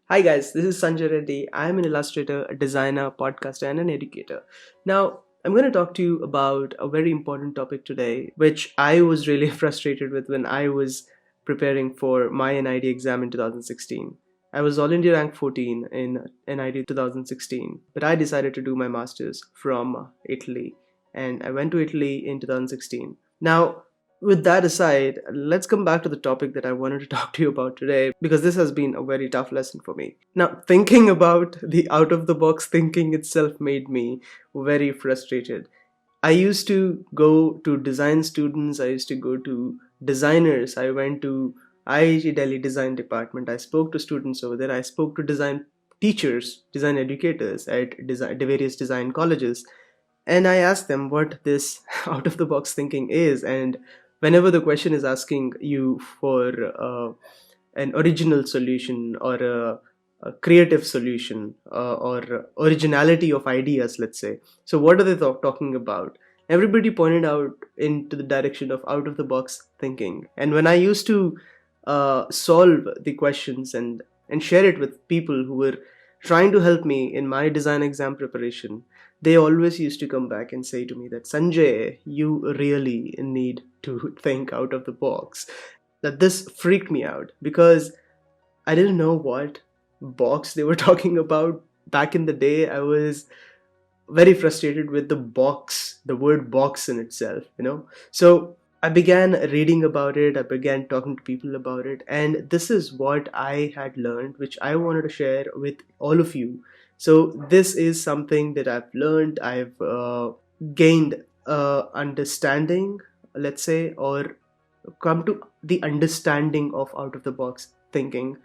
Hi guys, this is Sanjay Reddy. I am an illustrator, a designer, podcaster, and an educator. Now, I'm going to talk to you about a very important topic today, which I was really frustrated with when I was preparing for my NID exam in 2016. I was All India rank 14 in NID 2016, but I decided to do my master's from Italy, and I went to Italy in 2016. Now, with that aside, let's come back to the topic that I wanted to talk to you about today because this has been a very tough lesson for me. Now, thinking about the out of the box thinking itself made me very frustrated. I used to go to design students, I used to go to designers, I went to IIT Delhi design department, I spoke to students over there, I spoke to design teachers, design educators at the various design colleges, and I asked them what this out of the box thinking is. And whenever the question is asking you for an original solution or a creative solution or originality of ideas, let's say, so what are they talking about? Everybody pointed out into the direction of out of the box thinking. And when I used to solve the questions and share it with people who were trying to help me in my design exam preparation, they always used to come back and say to me that, Sanjay, you really need to think out of the box. That this freaked me out because I didn't know what box they were talking about. Back in the day, I was very frustrated with the box, the word box in itself. So I began reading about it, I began talking to people about it, and this is what I had learned, which I wanted to share with all of you. So this is something that I've learned, I've gained understanding, let's say, or come to the understanding of out of the box thinking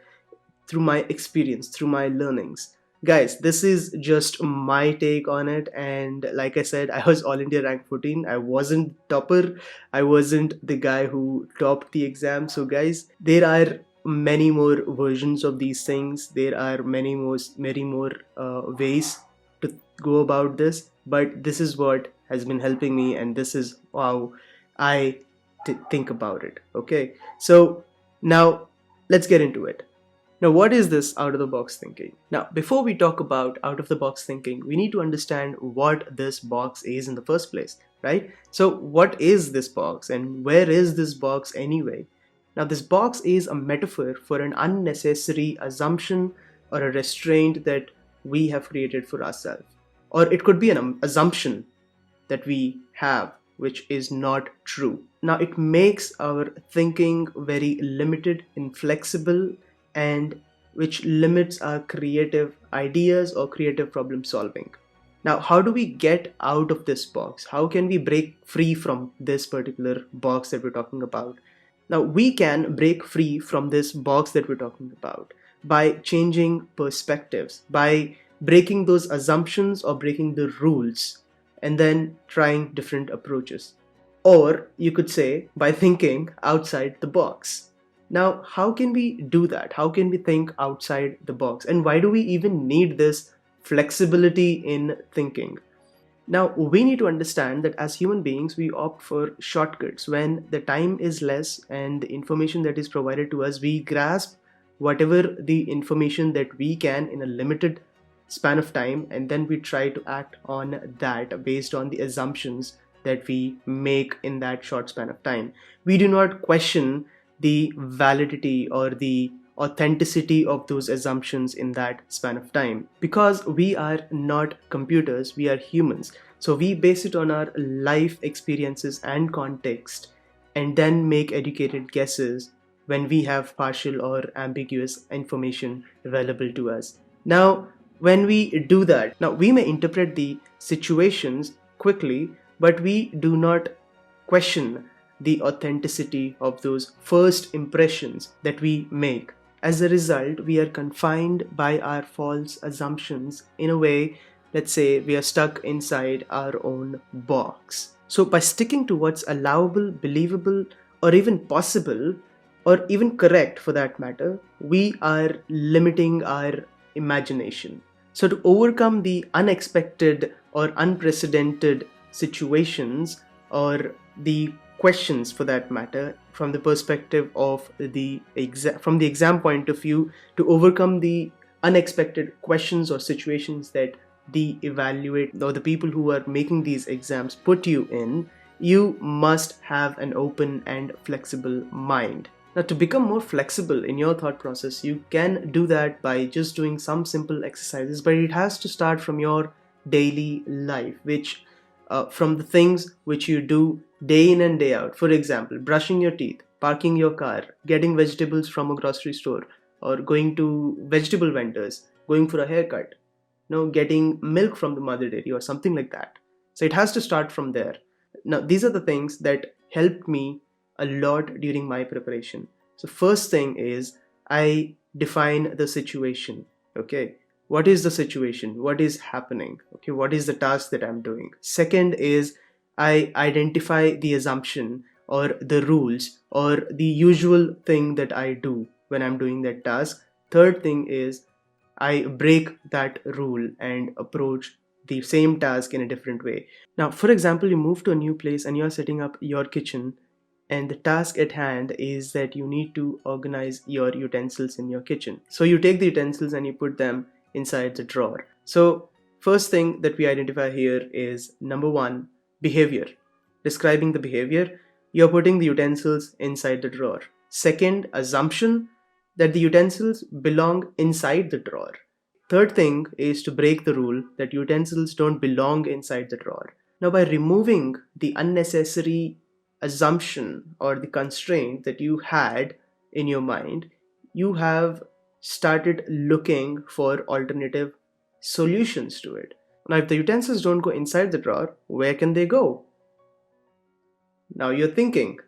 through my experience, through my learnings. Guys, this is just my take on it. And like I said, I was All India rank 14. I wasn't topper. I wasn't the guy who topped the exam. So guys, there are many more versions of these things. There are many more ways to go about this. But this is what has been helping me, and this is how I think about it. Okay, so now let's get into it. Now, what is this out of the box thinking? Now, before we talk about out of the box thinking, we need to understand what this box is in the first place, right? So, what is this box and where is this box anyway? Now, this box is a metaphor for an unnecessary assumption or a restraint that we have created for ourselves. Or it could be an assumption that we have which is not true. Now, it makes our thinking very limited, inflexible, and which limits our creative ideas or creative problem solving. Now, how do we get out of this box? How can we break free from this particular box that we're talking about? Now, we can break free from this box that we're talking about by changing perspectives, by breaking those assumptions or breaking the rules, and then trying different approaches. Or you could say by thinking outside the box. Now, how can we do that? How can we think outside the box? And why do we even need this flexibility in thinking? Now, we need to understand that as human beings, we opt for shortcuts. When the time is less and the information that is provided to us, we grasp whatever the information that we can in a limited span of time, and then we try to act on that based on the assumptions that we make in that short span of time. We do not question the validity or the authenticity of those assumptions in that span of time because we are not computers, we are humans. So we base it on our life experiences and context and then make educated guesses when we have partial or ambiguous information available to us. Now, when we do that, now we may interpret the situations quickly, but we do not question the authenticity of those first impressions that we make. As a result, we are confined by our false assumptions. In a way, let's say we are stuck inside our own box. So by sticking to what's allowable, believable, or even possible, or even correct for that matter, we are limiting our imagination. So to overcome the unexpected or unprecedented situations or the questions for that matter from the perspective of from the exam point of view, to overcome the unexpected questions or situations that the evaluate or the people who are making these exams put you in, you must have an open and flexible mind. Now, to become more flexible in your thought process, you can do that by just doing some simple exercises, but it has to start from your daily life, which from the things which you do day in and day out. For example, brushing your teeth, parking your car, getting vegetables from a grocery store, or going to vegetable vendors, going for a haircut, getting milk from the mother dairy or something like that. So it has to start from there. Now, these are the things that helped me a lot during my preparation. So first thing is I define the situation. Okay, what is the situation? What is happening? Okay, what is the task that I'm doing? Second is I identify the assumption or the rules or the usual thing that I do when I'm doing that task. Third thing is I break that rule and approach the same task in a different way. Now, for example, you move to a new place and you're setting up your kitchen, and the task at hand is that you need to organize your utensils in your kitchen. So you take the utensils and you put them inside the drawer. So first thing that we identify here is number one, behavior. Describing the behavior, you're putting the utensils inside the drawer. Second, assumption that the utensils belong inside the drawer. Third thing is to break the rule that utensils don't belong inside the drawer. Now, by removing the unnecessary assumption or the constraint that you had in your mind, you have started looking for alternative solutions to it. Now, if the utensils don't go inside the drawer, where can they go? Now you're thinking,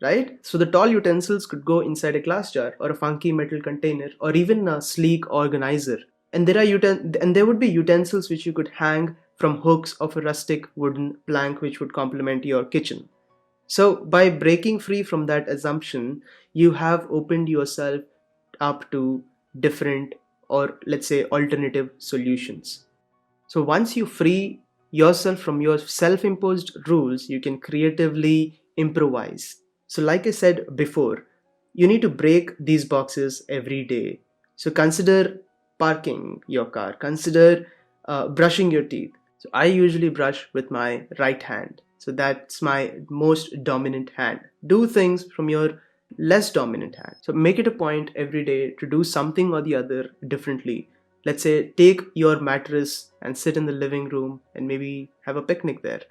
right? So the tall utensils could go inside a glass jar or a funky metal container or even a sleek organizer. And there would be utensils which you could hang from hooks of a rustic wooden plank which would complement your kitchen. So by breaking free from that assumption, you have opened yourself up to different, or let's say alternative solutions. So once you free yourself from your self-imposed rules, you can creatively improvise. So like I said before, you need to break these boxes every day. So consider parking your car, consider brushing your teeth. So I usually brush with my right hand. So that's my most dominant hand. Do things from your less dominant hand. So make it a point every day to do something or the other differently. Let's say take your mattress and sit in the living room and maybe have a picnic there.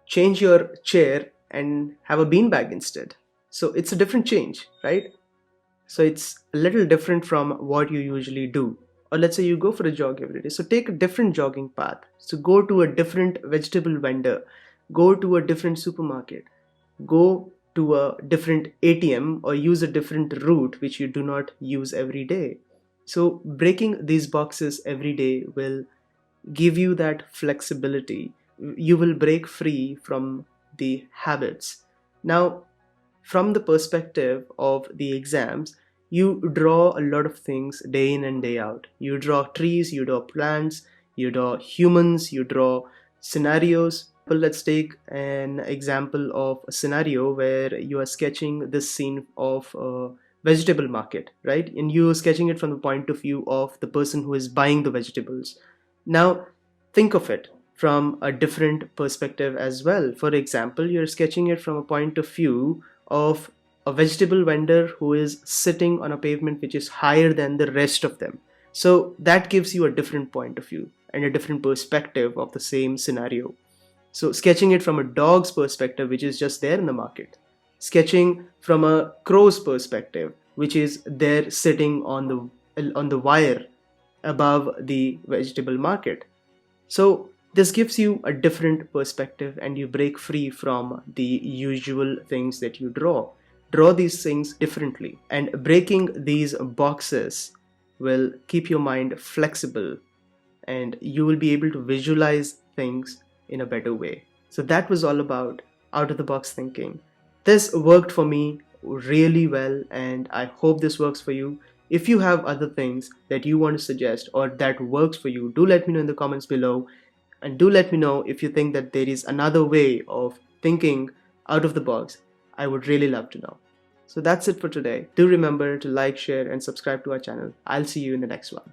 Change your chair and have a beanbag instead. So it's a different change, right? So it's a little different from what you usually do. Or let's say you go for a jog every day. So take a different jogging path. So go to a different vegetable vendor. Go to a different supermarket. Go to a different ATM or use a different route which you do not use every day. So breaking these boxes every day will give you that flexibility. You will break free from the habits. Now, from the perspective of the exams, you draw a lot of things day in and day out. You draw trees, you draw plants, you draw humans, you draw scenarios. But let's take an example of a scenario where you are sketching this scene of a vegetable market, right? And you're sketching it from the point of view of the person who is buying the vegetables. Now, think of it from a different perspective as well. For example, you're sketching it from a point of view of a vegetable vendor who is sitting on a pavement which is higher than the rest of them. So that gives you a different point of view and a different perspective of the same scenario. So sketching it from a dog's perspective, which is just there in the market. Sketching from a crow's perspective, which is there sitting on the wire above the vegetable market. So this gives you a different perspective and you break free from the usual things that you draw. Draw these things differently, and breaking these boxes will keep your mind flexible and you will be able to visualize things in a better way. So that was all about out of the box thinking. This worked for me really well and I hope this works for you. If you have other things that you want to suggest or that works for you, do let me know in the comments below, and do let me know if you think that there is another way of thinking out of the box. I would really love to know. So that's it for today. Do remember to like, share and subscribe to our channel. I'll see you in the next one.